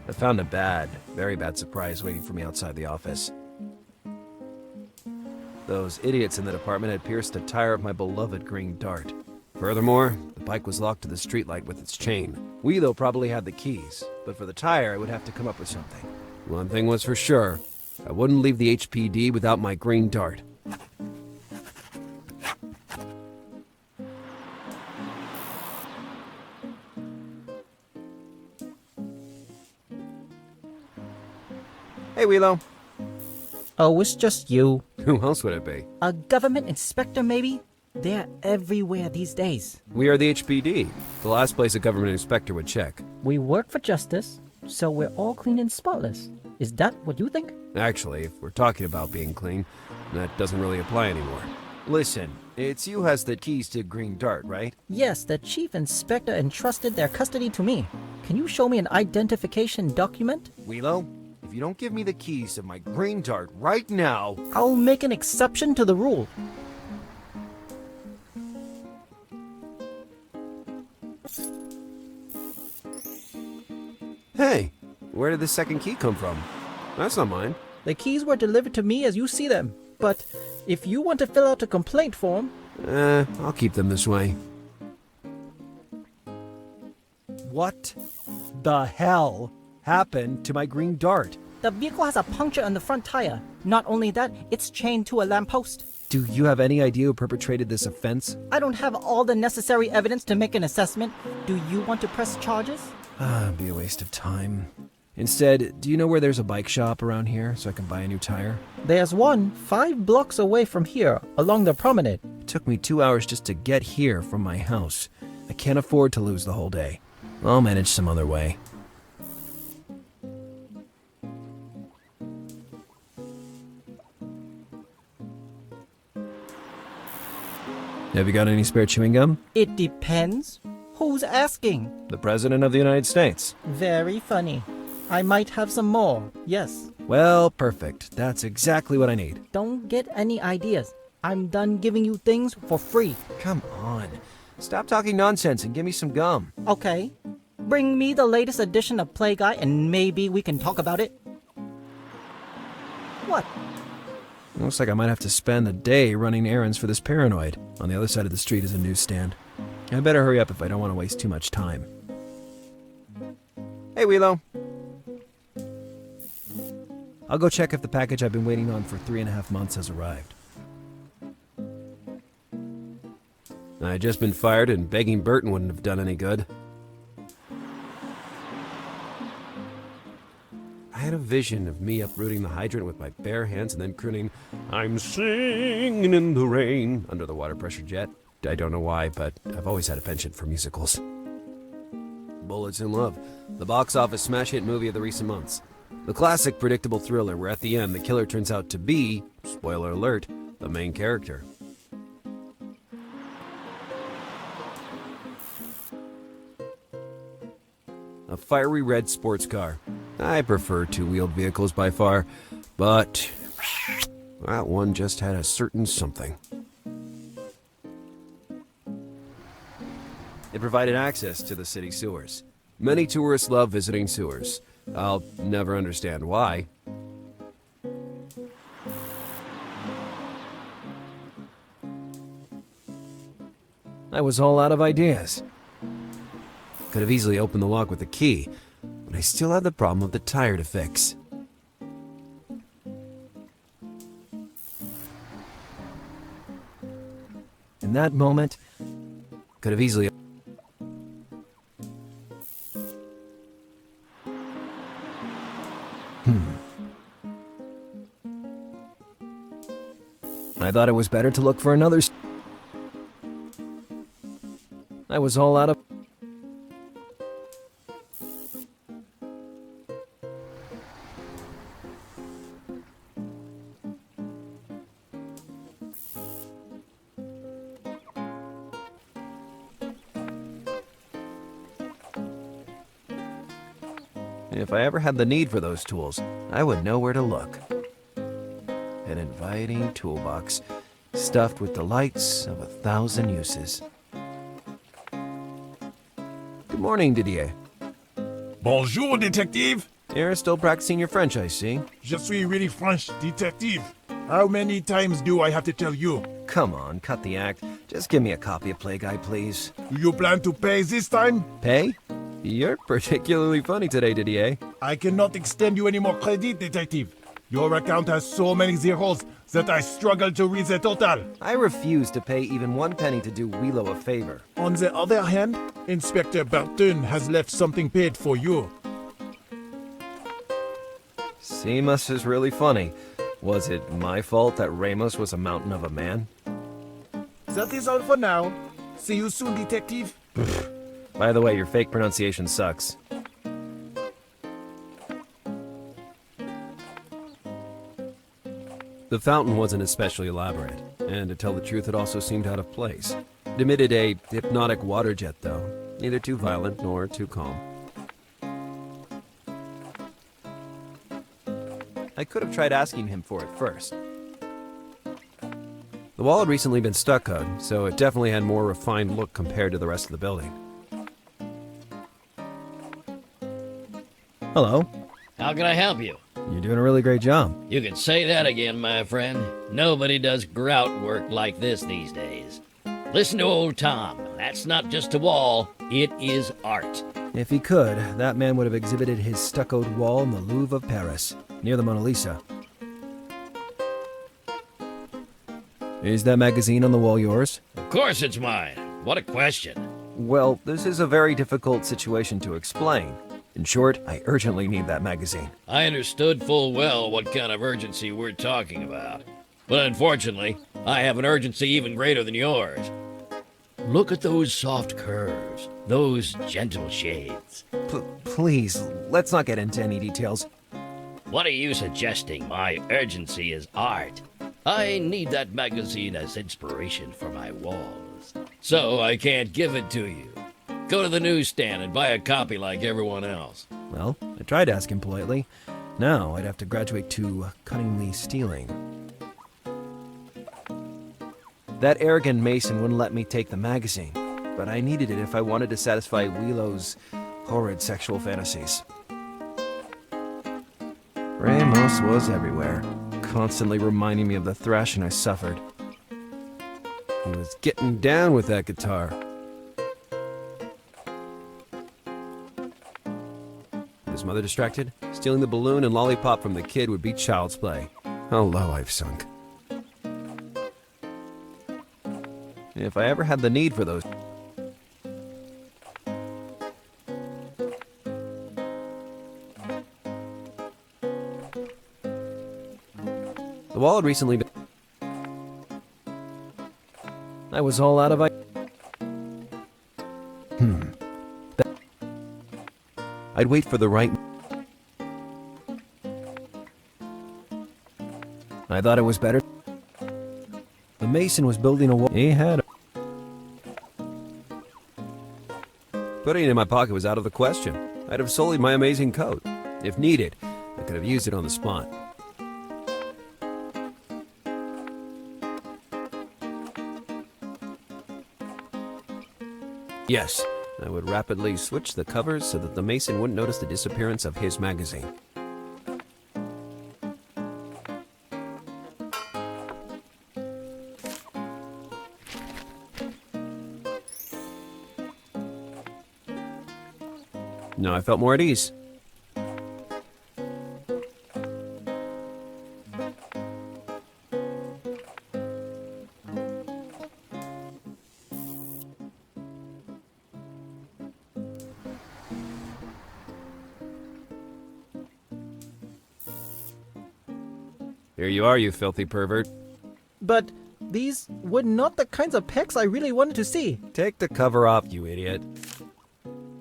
I found a bad, very bad surprise waiting for me outside the office. Those idiots in the department had pierced a tire of my beloved GreenDart. Furthermore, the bike was locked to the streetlight with its chain. We, though, probably had the keys, but for the tire, I would have to come up with something. One thing was for sure, I wouldn't leave the HPD without my GreenDart. Hey, Wheelo. Oh, it's just you. Who else would it be? A government inspector, maybe? They're everywhere these days. We are the HPD, the last place a government inspector would check. We work for justice, so we're all clean and spotless. Is that what you think? Actually, if we're talking about being clean, that doesn't really apply anymore. Listen, it's you who has the keys to GreenDart, right? Yes, the chief inspector entrusted their custody to me. Can you show me an identification document? Wheelo, if you don't give me the keys to my GreenDart right now... I'll make an exception to the rule. Hey, where did the second key come from? That's not mine. The keys were delivered to me as you see them. But if you want to fill out a complaint form... I'll keep them this way. What the hell happened to my GreenDart? The vehicle has a puncture on the front tire. Not only that, it's chained to a lamppost. Do you have any idea who perpetrated this offense? I don't have all the necessary evidence to make an assessment. Do you want to press charges? It'd be a waste of time. Instead, do you know where there's a bike shop around here so I can buy a new tire? There's one 5 blocks away from here, along the promenade. It took me 2 hours just to get here from my house. I can't afford to lose the whole day. I'll manage some other way. Have you got any spare chewing gum? It depends. Who's asking? The President of the United States. Very funny. I might have some more, yes. Well, perfect. That's exactly what I need. Don't get any ideas. I'm done giving you things for free. Come on. Stop talking nonsense and give me some gum. Okay. Bring me the latest edition of Play Guy and maybe we can talk about it. What? Looks like I might have to spend the day running errands for this paranoid. On the other side of the street is a newsstand. I better hurry up if I don't want to waste too much time. Hey, Wheelo. I'll go check if the package I've been waiting on for 3.5 months has arrived. I had just been fired and begging Burton wouldn't have done any good. I had a vision of me uprooting the hydrant with my bare hands and then crooning, "I'm singing in the rain," under the water pressure jet. I don't know why, but I've always had a penchant for musicals. Bullets in Love, the box office smash hit movie of the recent months. The classic predictable thriller where at the end the killer turns out to be, spoiler alert, the main character. A fiery red sports car. I prefer two-wheeled vehicles by far, but that one just had a certain something. It provided access to the city sewers. Many tourists love visiting sewers. I'll never understand why. I was all out of ideas. Could have easily opened the lock with a key, but I still had the problem of the tire to fix. In that moment, could have easily... I thought it was better to look for another... I was all out of... If I ever had the need for those tools, I would know where to look. An inviting toolbox, stuffed with the lights of 1,000 uses. Good morning, Didier. Bonjour, detective. You're still practicing your French, I see. Je suis really French detective. How many times do I have to tell you? Come on, cut the act. Just give me a copy of Play Guy, please. Do you plan to pay this time? Pay? You're particularly funny today, Didier. I cannot extend you any more credit, detective. Your account has so many zeros that I struggle to read the total. I refuse to pay even 1 penny to do Willow a favor. On the other hand, Inspector Burton has left something paid for you. Seamus is really funny. Was it my fault that Ramos was a mountain of a man? That is all for now. See you soon, detective. By the way, your fake pronunciation sucks. The fountain wasn't especially elaborate, and to tell the truth, it also seemed out of place. It emitted a hypnotic water jet, though, neither too violent nor too calm. I could have tried asking him for it first. The wall had recently been stuccoed, so it definitely had a more refined look compared to the rest of the building. Hello. How can I help you? You're doing a really great job. You can say that again, my friend. Nobody does grout work like this these days. Listen to old Tom. That's not just a wall, it is art. If he could, that man would have exhibited his stuccoed wall in the Louvre of Paris, near the Mona Lisa. Is that magazine on the wall yours? Of course it's mine. What a question. Well, this is a very difficult situation to explain. In short, I urgently need that magazine. I understood full well what kind of urgency we're talking about. But unfortunately, I have an urgency even greater than yours. Look at those soft curves, those gentle shades. Please, let's not get into any details. What are you suggesting? My urgency is art. I need that magazine as inspiration for my walls. So I can't give it to you. Go to the newsstand and buy a copy like everyone else. Well, I tried to ask him politely. Now I'd have to graduate to cunningly stealing. That arrogant Mason wouldn't let me take the magazine, but I needed it if I wanted to satisfy Willow's horrid sexual fantasies. Ramos was everywhere, constantly reminding me of the thrashing I suffered. He was getting down with that guitar. His mother distracted? Stealing the balloon and lollipop from the kid would be child's play. How low I've sunk. If I ever had the need for those... The wall had recently been... I was all out of... I'd wait for the right... I thought it was better. The Mason was building a wall. He had... Putting it in my pocket was out of the question. I'd have sullied my amazing coat. If needed, I could have used it on the spot. Yes, I would rapidly switch the covers so that the Mason wouldn't notice the disappearance of his magazine. Now I felt more at ease. Here you are, you filthy pervert. But these were not the kinds of pecs I really wanted to see. Take the cover off, you idiot.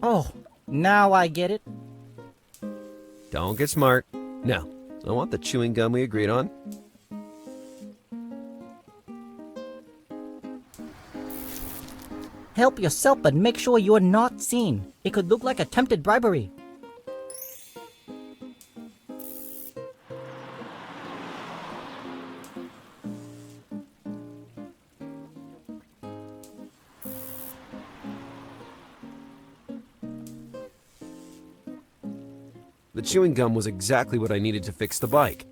Oh, now I get it. Don't get smart. Now, I want the chewing gum we agreed on. Help yourself, but make sure you're not seen. It could look like attempted bribery. The chewing gum was exactly what I needed to fix the bike.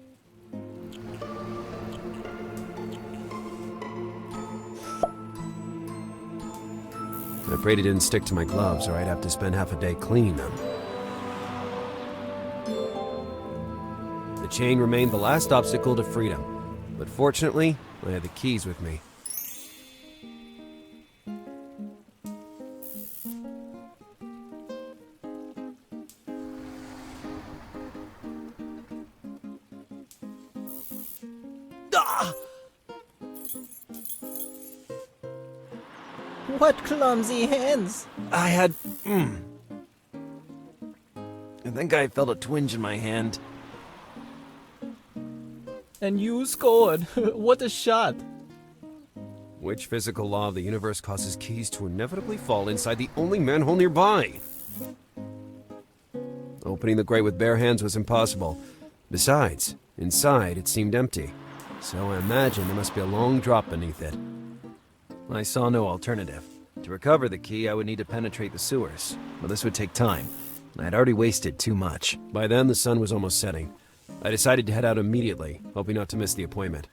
I prayed it didn't stick to my gloves or I'd have to spend half a day cleaning them. The chain remained the last obstacle to freedom, but fortunately, I had the keys with me. What clumsy hands! I think I felt a twinge in my hand. And you scored! What a shot! Which physical law of the universe causes keys to inevitably fall inside the only manhole nearby? Opening the grate with bare hands was impossible. Besides, inside it seemed empty, so I imagined there must be a long drop beneath it. I saw no alternative. To recover the key, I would need to penetrate the sewers, but this would take time. I had already wasted too much. By then, the sun was almost setting. I decided to head out immediately, hoping not to miss the appointment.